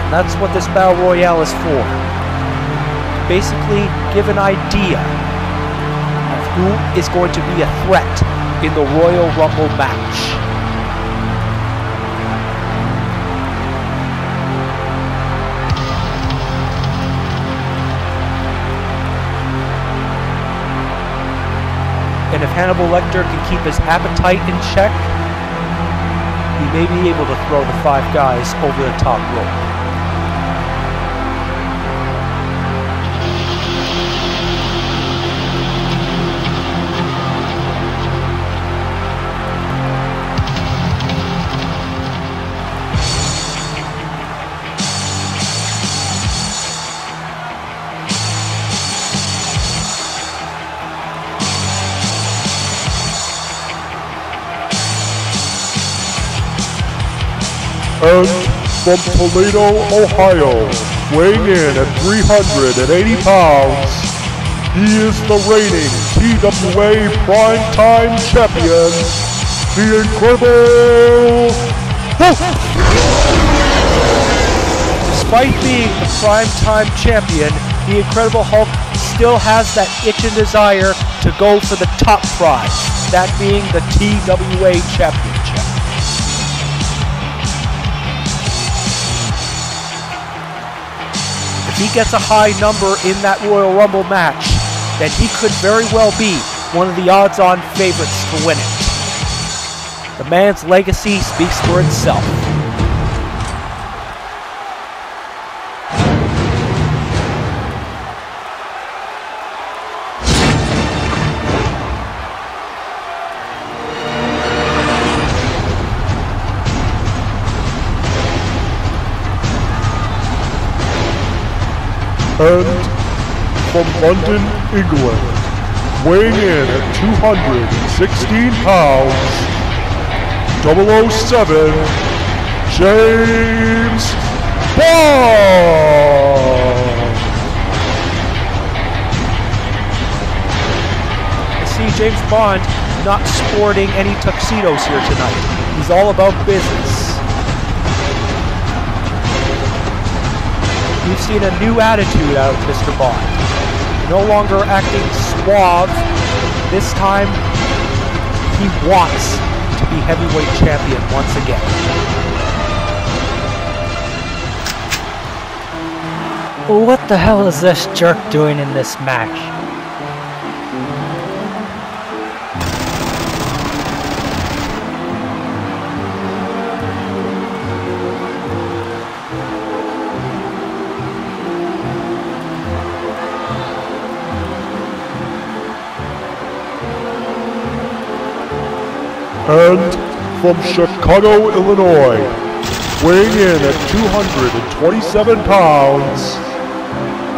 And that's what this Battle Royale is for. Basically, give an idea of who is going to be a threat in the Royal Rumble match. And if Hannibal Lecter can keep his appetite in check, he may be able to throw the 5 guys over the top rope. And from Toledo, Ohio, weighing in at 380 pounds, he is the reigning TWA Primetime Champion, the Incredible Hulk! Despite being the primetime champion, the Incredible Hulk still has that itch and desire to go for the top prize, that being the TWA Championship. If he gets a high number in that Royal Rumble match, then he could very well be one of the odds-on favorites to win it. The man's legacy speaks for itself. And from London, England, weighing in at 216 pounds, 007, James Bond! I see James Bond not sporting any tuxedos here tonight. He's all about business. We've seen a new attitude out of Mr. Bond. No longer acting suave. This time, he wants to be heavyweight champion once again. What the hell is this jerk doing in this match? And from Chicago, Illinois, weighing in at 227 pounds,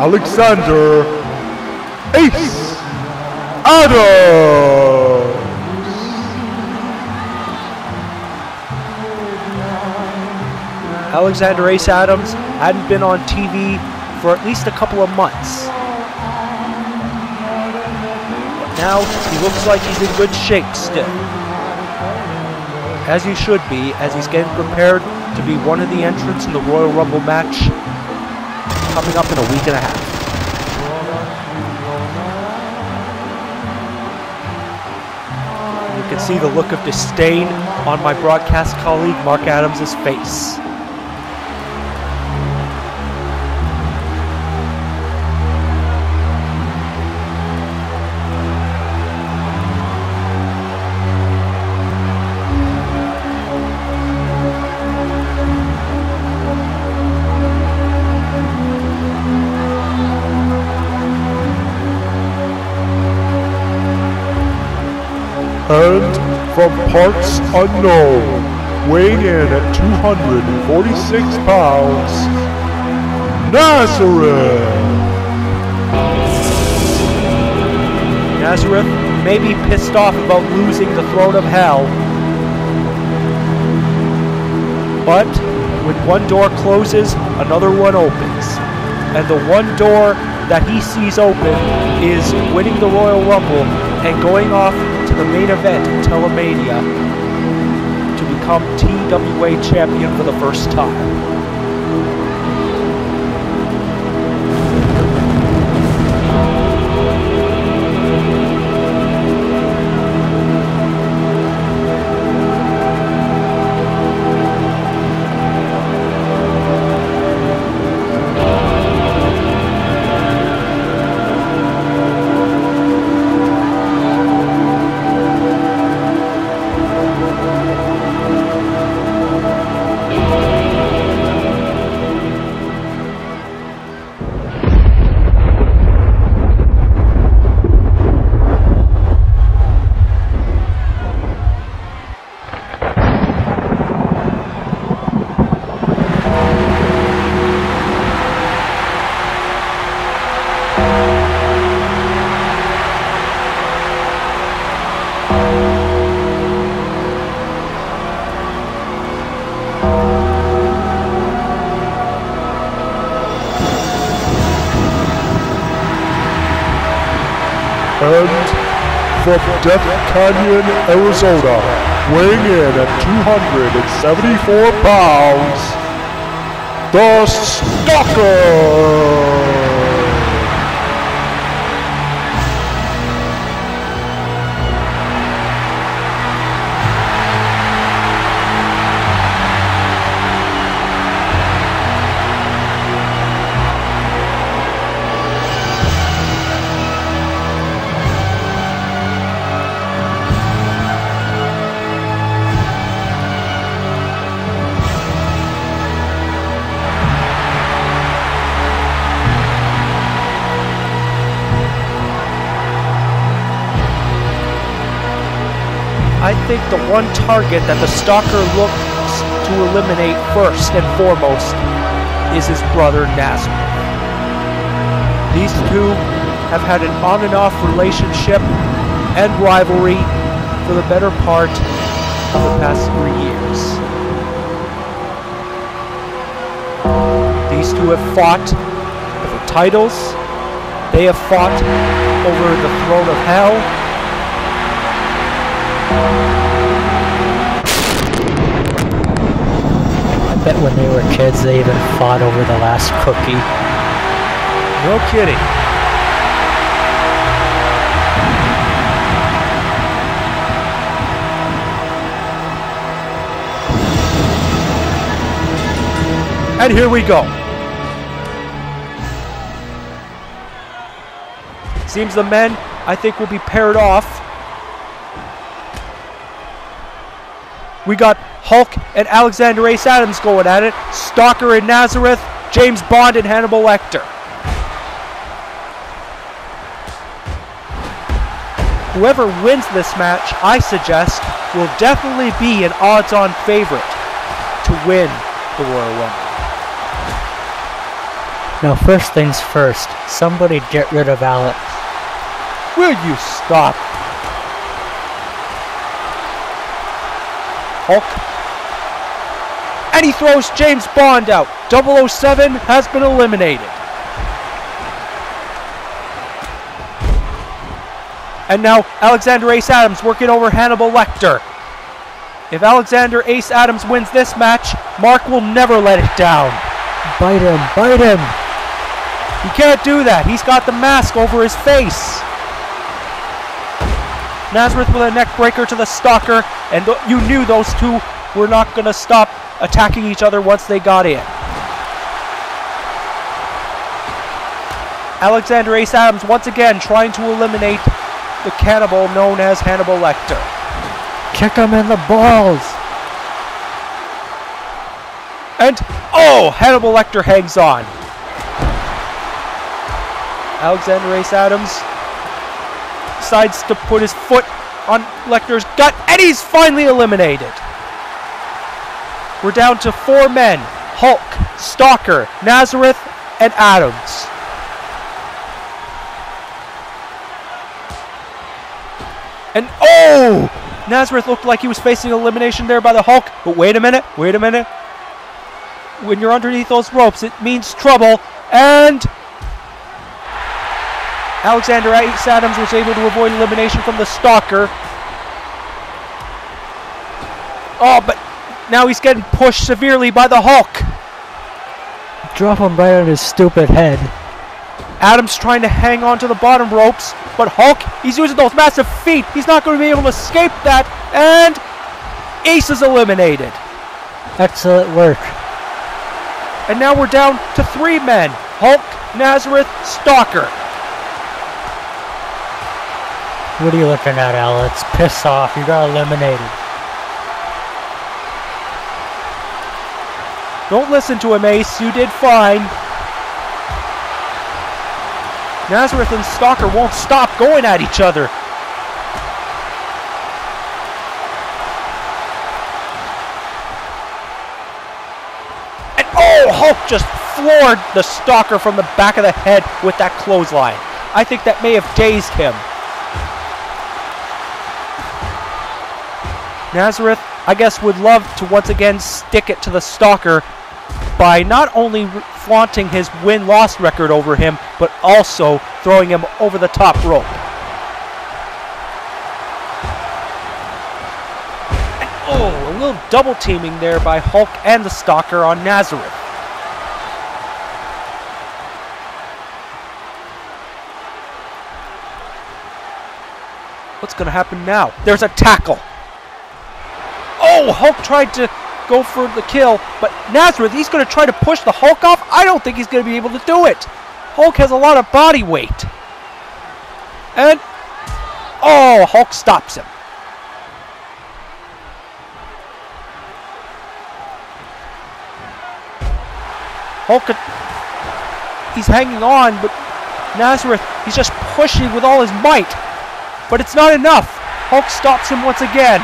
Alexander Ace Adams! Alexander Ace Adams hadn't been on TV for at least a couple of months. But now he looks like he's in good shape still. As he should be, as he's getting prepared to be one of the entrants in the Royal Rumble match coming up in a week and a half. You can see the look of disdain on my broadcast colleague Mark Adams' face. And from parts unknown, weighing in at 246 pounds, Nazareth! Nazareth may be pissed off about losing the throne of hell, but when one door closes, another one opens. And the one door that he sees open is winning the Royal Rumble and going off to the main event in Telemania to become TWA champion for the first time. And from Death Canyon, Arizona, weighing in at 274 pounds, the Stalker! I think the one target that the Stalker looks to eliminate first and foremost is his brother Nazareth. These two have had an on and off relationship and rivalry for the better part of the past 3 years. These two have fought for titles. They have fought over the throne of hell. I bet when they were kids they even fought over the last cookie. No kidding. And here we go. Seems the men, I think, will be paired off. We got Hulk and Alexander Ace Adams going at it. Stalker and Nazareth, James Bond and Hannibal Lecter. Whoever wins this match, I suggest, will definitely be an odds-on favorite to win the Royal Rumble. Now, first things first, somebody get rid of Alex. Will you stop? Hulk. And he throws James Bond out. 007 has been eliminated. And now Alexander Ace Adams working over Hannibal Lecter. If Alexander Ace Adams wins this match, Mark will never let it down. Bite him, bite him! He can't do that. He's got the mask over his face. Nazareth with a neck breaker to the Stalker, and you knew those two were not going to stop attacking each other once they got in. Alexander Ace Adams once again trying to eliminate the cannibal known as Hannibal Lecter. Kick him in the balls! And, oh, Hannibal Lecter hangs on. Alexander Ace Adams decides to put his foot on Lecter's gut, and he's finally eliminated. We're down to 4 men: Hulk, Stalker, Nazareth, and Adams. And oh! Nazareth looked like he was facing elimination there by the Hulk, but wait a minute, wait a minute. When you're underneath those ropes, it means trouble, and Alexander Ace Adams was able to avoid elimination from the Stalker. Oh, but now he's getting pushed severely by the Hulk. Drop him right on his stupid head. Adams trying to hang on to the bottom ropes, but Hulk, he's using those massive feet. He's not going to be able to escape that, and Ace is eliminated. Excellent work. And now we're down to 3 men: Hulk, Nazareth, Stalker. What are you looking at, Alex? Piss off, you got eliminated. Don't listen to him, Ace. You did fine. Nazareth and Stalker won't stop going at each other. And oh, Hulk just floored the Stalker from the back of the head with that clothesline. I think that may have dazed him. Nazareth, I guess, would love to once again stick it to the Stalker by not only flaunting his win-loss record over him, but also throwing him over the top rope. little double teaming there by Hulk and the Stalker on Nazareth. What's going to happen now? There's a tackle. Oh, Hulk tried to go for the kill, but Nazareth, he's going to try to push the Hulk off. I don't think he's going to be able to do it. Hulk has a lot of body weight. And, oh, Hulk stops him. Hulk, he's hanging on, but Nazareth, he's just pushing with all his might. But it's not enough. Hulk stops him once again.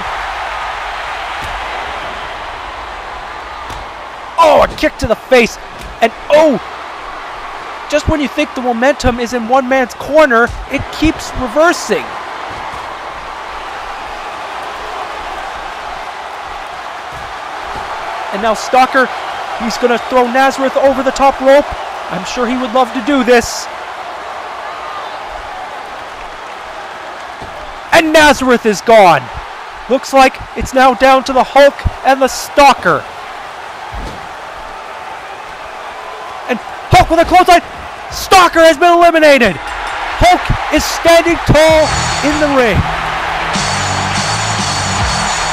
Oh, a kick to the face. And oh, just when you think the momentum is in one man's corner, it keeps reversing. And now Stalker, he's going to throw Nazareth over the top rope. I'm sure he would love to do this. And Nazareth is gone. Looks like it's now down to the Hulk and the Stalker. And Hulk with a clothesline. Stalker has been eliminated. Hulk is standing tall in the ring.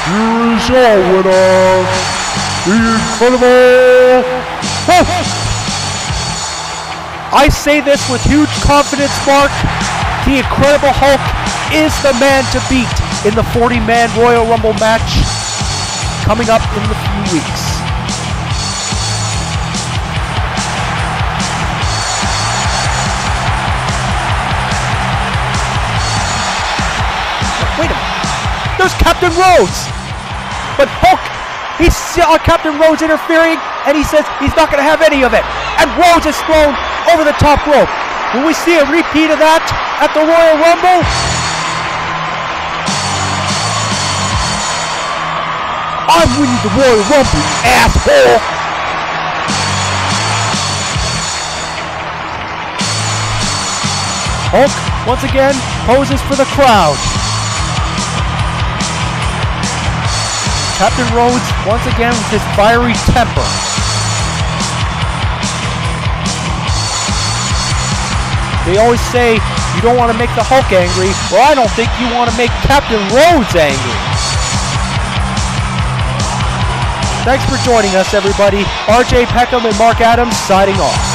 Here is your winner, the Incredible Hulk. I say this with huge confidence, Mark. The Incredible Hulk is the man to beat in the 40-man Royal Rumble match coming up in a few weeks. Wait a minute. There's Captain Rhodes. But Hulk, he saw Captain Rhodes interfering, and he says he's not going to have any of it. And Rhodes is thrown over the top rope. Will we see a repeat of that at the Royal Rumble? I'm winning the Royal Rumble, asshole! Hulk, once again, poses for the crowd. Captain Rhodes, once again, with his fiery temper. They always say you don't want to make the Hulk angry. Well, I don't think you want to make Captain Rhodes angry. Thanks for joining us, everybody. RJ Peckham and Mark Adams signing off.